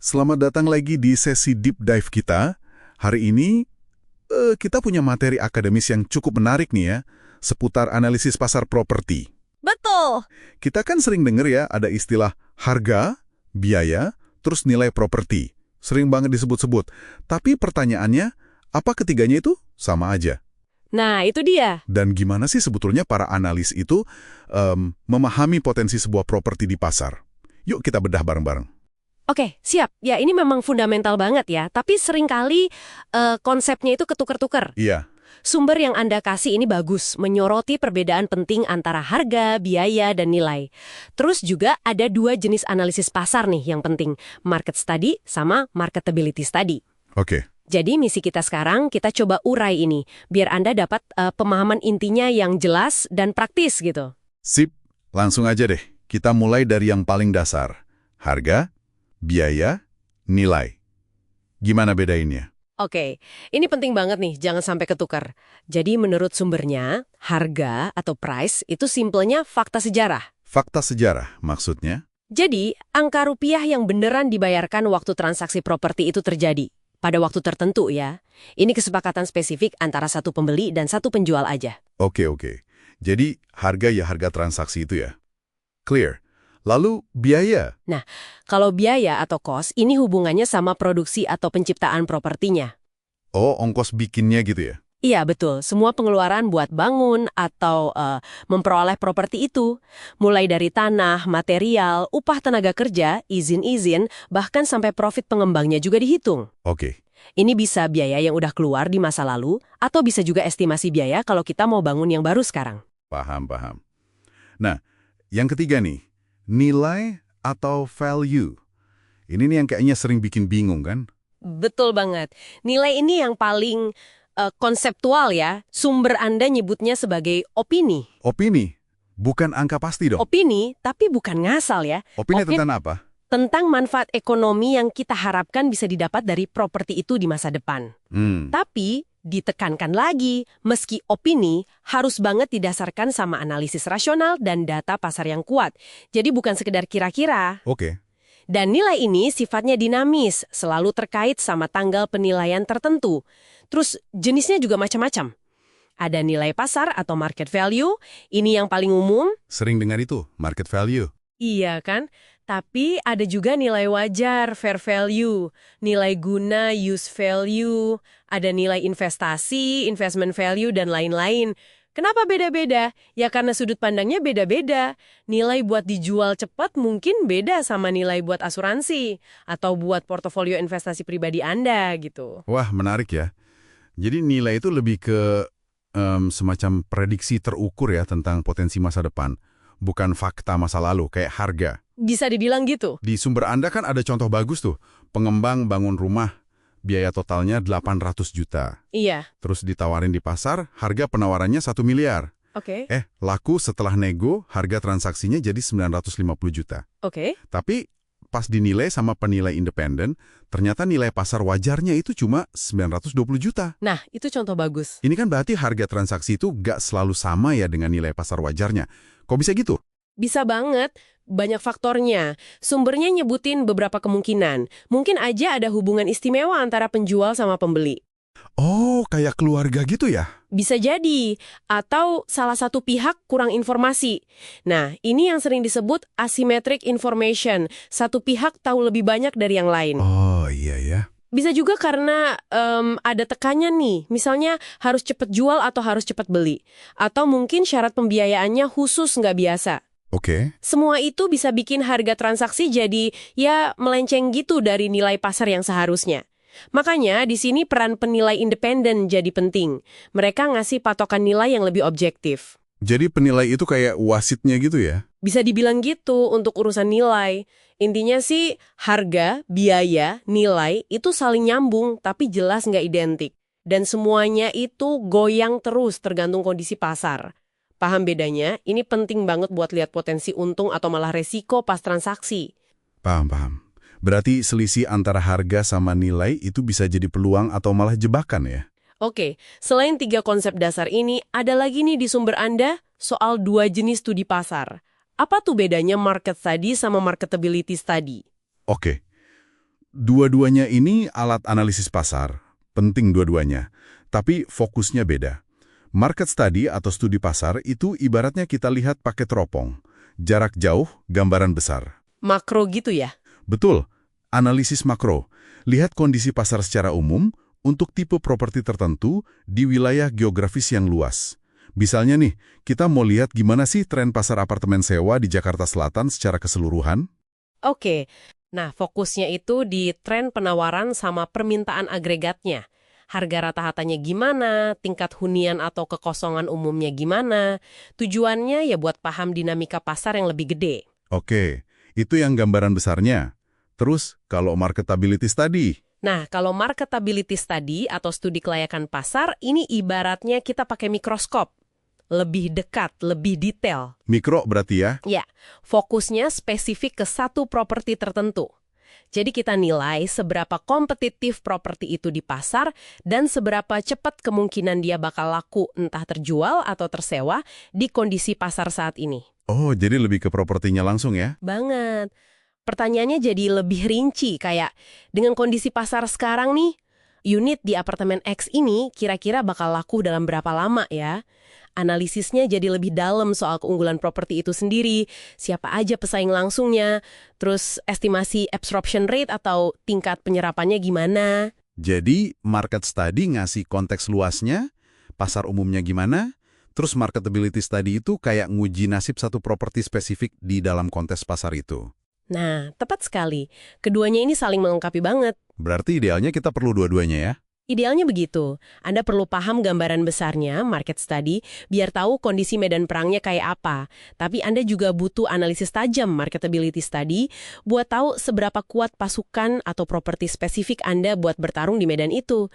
Selamat datang lagi di sesi deep dive kita. Hari ini kita punya materi akademis yang cukup menarik nih ya, seputar analisis pasar properti. Betul. Kita kan sering dengar ya, ada istilah harga, biaya, terus nilai properti. Sering banget disebut-sebut. Tapi pertanyaannya, apa ketiganya itu sama aja? Nah, itu dia. Dan gimana sih sebetulnya para analis itu memahami potensi sebuah properti di pasar? Yuk kita bedah bareng-bareng. Oke, siap. Ya, ini memang fundamental banget ya. Tapi seringkali konsepnya itu ketuker-tuker. Iya. Sumber yang Anda kasih ini bagus, menyoroti perbedaan penting antara harga, biaya, dan nilai. Terus juga ada dua jenis analisis pasar nih yang penting, market study sama marketability study. Oke. Jadi misi kita sekarang, kita coba urai ini, biar Anda dapat pemahaman intinya yang jelas dan praktis gitu. Sip, langsung aja deh. Kita mulai dari yang paling dasar. Harga, biaya, nilai. Gimana bedainnya? Oke, ini penting banget nih, jangan sampai ketukar. Jadi menurut sumbernya, harga atau price itu simpelnya fakta sejarah. Fakta sejarah maksudnya? Jadi, angka rupiah yang beneran dibayarkan waktu transaksi properti itu terjadi. Pada waktu tertentu ya. Ini kesepakatan spesifik antara satu pembeli dan satu penjual aja. Oke. Jadi harga ya harga transaksi itu ya? Clear. Lalu biaya? Nah, kalau biaya atau cost, ini hubungannya sama produksi atau penciptaan propertinya. Oh, ongkos bikinnya gitu ya? Iya, betul. Semua pengeluaran buat bangun atau memperoleh properti itu. Mulai dari tanah, material, upah tenaga kerja, izin-izin, bahkan sampai profit pengembangnya juga dihitung. Oke. Ini bisa biaya yang udah keluar di masa lalu, atau bisa juga estimasi biaya kalau kita mau bangun yang baru sekarang. Paham. Nah, yang ketiga nih, nilai atau value. Ini nih yang kayaknya sering bikin bingung kan? Betul banget. Nilai ini yang paling konseptual ya. Sumber Anda nyebutnya sebagai opini. Opini, bukan angka pasti dong. Opini, tapi bukan ngasal ya. Opini tentang apa? Tentang manfaat ekonomi yang kita harapkan bisa didapat dari properti itu di masa depan. Tapi, ditekankan lagi, meski opini harus banget didasarkan sama analisis rasional dan data pasar yang kuat. Jadi bukan sekedar kira-kira. Oke. Dan nilai ini sifatnya dinamis, selalu terkait sama tanggal penilaian tertentu. Terus jenisnya juga macam-macam. Ada nilai pasar atau market value, ini yang paling umum. Sering dengar itu, market value. Iya kan? Tapi ada juga nilai wajar, fair value, nilai guna, use value, ada nilai investasi, investment value, dan lain-lain. Kenapa beda-beda? Ya karena sudut pandangnya beda-beda. Nilai buat dijual cepat mungkin beda sama nilai buat asuransi, atau buat portofolio investasi pribadi Anda gitu. Wah, menarik ya. Jadi nilai itu lebih ke semacam prediksi terukur ya tentang potensi masa depan. Bukan fakta masa lalu, kayak harga. Bisa dibilang gitu. Di sumber Anda kan ada contoh bagus tuh. Pengembang bangun rumah, biaya totalnya 800 juta. Iya. Terus ditawarin di pasar, harga penawarannya 1 miliar. Oke. Laku setelah nego, harga transaksinya jadi 950 juta. Oke. Tapi pas dinilai sama penilai independen, ternyata nilai pasar wajarnya itu cuma 920 juta. Nah, itu contoh bagus. Ini kan berarti harga transaksi itu nggak selalu sama ya dengan nilai pasar wajarnya. Kok bisa gitu? Bisa banget. Banyak faktornya. Sumbernya nyebutin beberapa kemungkinan. Mungkin aja ada hubungan istimewa antara penjual sama pembeli. Oh, kayak keluarga gitu ya? Bisa jadi. Atau salah satu pihak kurang informasi. Nah, ini yang sering disebut asymmetric information. Satu pihak tahu lebih banyak dari yang lain. Oh, iya ya. Bisa juga karena ada tekannya nih. Misalnya harus cepat jual atau harus cepat beli. Atau mungkin syarat pembiayaannya khusus nggak biasa. Oke. Semua itu bisa bikin harga transaksi jadi ya melenceng gitu dari nilai pasar yang seharusnya. Makanya di sini peran penilai independen jadi penting. Mereka ngasih patokan nilai yang lebih objektif. Jadi penilai itu kayak wasitnya gitu ya? Bisa dibilang gitu untuk urusan nilai. Intinya sih harga, biaya, nilai itu saling nyambung tapi jelas nggak identik. Dan semuanya itu goyang terus tergantung kondisi pasar. Paham bedanya? Ini penting banget buat lihat potensi untung atau malah resiko pas transaksi. Paham. Berarti selisih antara harga sama nilai itu bisa jadi peluang atau malah jebakan ya? Oke, selain 3 konsep dasar ini, ada lagi nih di sumber Anda soal 2 jenis studi pasar. Apa tuh bedanya market study sama marketability study? Oke. dua-duanya ini alat analisis pasar, penting dua-duanya, tapi fokusnya beda. Market study atau studi pasar itu ibaratnya kita lihat pakai teropong. Jarak jauh, gambaran besar. Makro gitu ya? Betul, analisis makro. Lihat kondisi pasar secara umum untuk tipe properti tertentu di wilayah geografis yang luas. Misalnya nih, kita mau lihat gimana sih tren pasar apartemen sewa di Jakarta Selatan secara keseluruhan? Oke. Nah, fokusnya itu di tren penawaran sama permintaan agregatnya. Harga rata-ratanya gimana, tingkat hunian atau kekosongan umumnya gimana. Tujuannya ya buat paham dinamika pasar yang lebih gede. Oke, itu yang gambaran besarnya. Terus, kalau marketability study? Nah, kalau marketability study atau studi kelayakan pasar, ini ibaratnya kita pakai mikroskop. Lebih dekat, lebih detail. Mikro berarti ya? Ya, fokusnya spesifik ke satu properti tertentu. Jadi kita nilai seberapa kompetitif properti itu di pasar dan seberapa cepat kemungkinan dia bakal laku entah terjual atau tersewa di kondisi pasar saat ini. Oh, jadi lebih ke propertinya langsung ya? Banget. Pertanyaannya jadi lebih rinci, kayak dengan kondisi pasar sekarang nih, unit di apartemen X ini kira-kira bakal laku dalam berapa lama ya? Analisisnya jadi lebih dalam soal keunggulan properti itu sendiri, siapa aja pesaing langsungnya, terus estimasi absorption rate atau tingkat penyerapannya gimana. Jadi, market study ngasih konteks luasnya, pasar umumnya gimana, terus marketability study itu kayak nguji nasib satu properti spesifik di dalam konteks pasar itu. Nah, tepat sekali. Keduanya ini saling melengkapi banget. Berarti idealnya kita perlu dua-duanya ya? Idealnya begitu. Anda perlu paham gambaran besarnya, market study, biar tahu kondisi medan perangnya kayak apa. Tapi Anda juga butuh analisis tajam, marketability study, buat tahu seberapa kuat pasukan atau properti spesifik Anda buat bertarung di medan itu.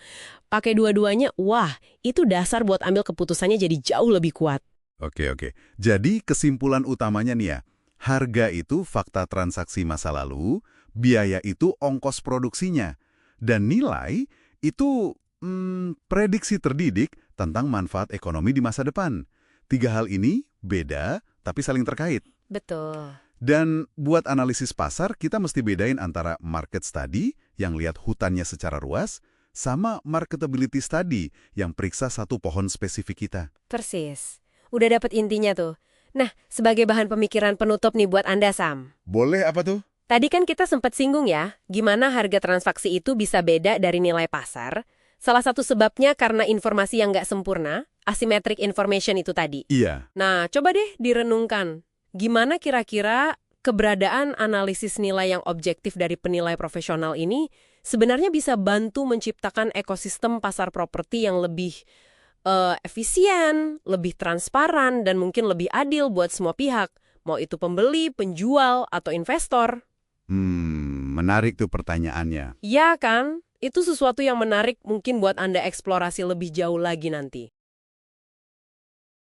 Pakai dua-duanya, wah, itu dasar buat ambil keputusannya jadi jauh lebih kuat. Oke. Jadi kesimpulan utamanya nih ya, harga itu fakta transaksi masa lalu, biaya itu ongkos produksinya, dan nilai itu prediksi terdidik tentang manfaat ekonomi di masa depan. Tiga hal ini beda, tapi saling terkait. Betul. Dan buat analisis pasar, kita mesti bedain antara market study yang lihat hutannya secara luas, sama marketability study yang periksa satu pohon spesifik kita. Persis. Udah dapet intinya tuh. Nah, sebagai bahan pemikiran penutup nih buat Anda, Sam. Boleh apa tuh? Tadi kan kita sempat singgung ya, gimana harga transaksi itu bisa beda dari nilai pasar. Salah satu sebabnya karena informasi yang nggak sempurna, asymmetric information itu tadi. Iya. Nah, coba deh direnungkan. Gimana kira-kira keberadaan analisis nilai yang objektif dari penilai profesional ini sebenarnya bisa bantu menciptakan ekosistem pasar properti yang lebih efisien, lebih transparan, dan mungkin lebih adil buat semua pihak. Mau itu pembeli, penjual, atau investor. Menarik tuh pertanyaannya. Ya kan? Itu sesuatu yang menarik mungkin buat Anda eksplorasi lebih jauh lagi nanti.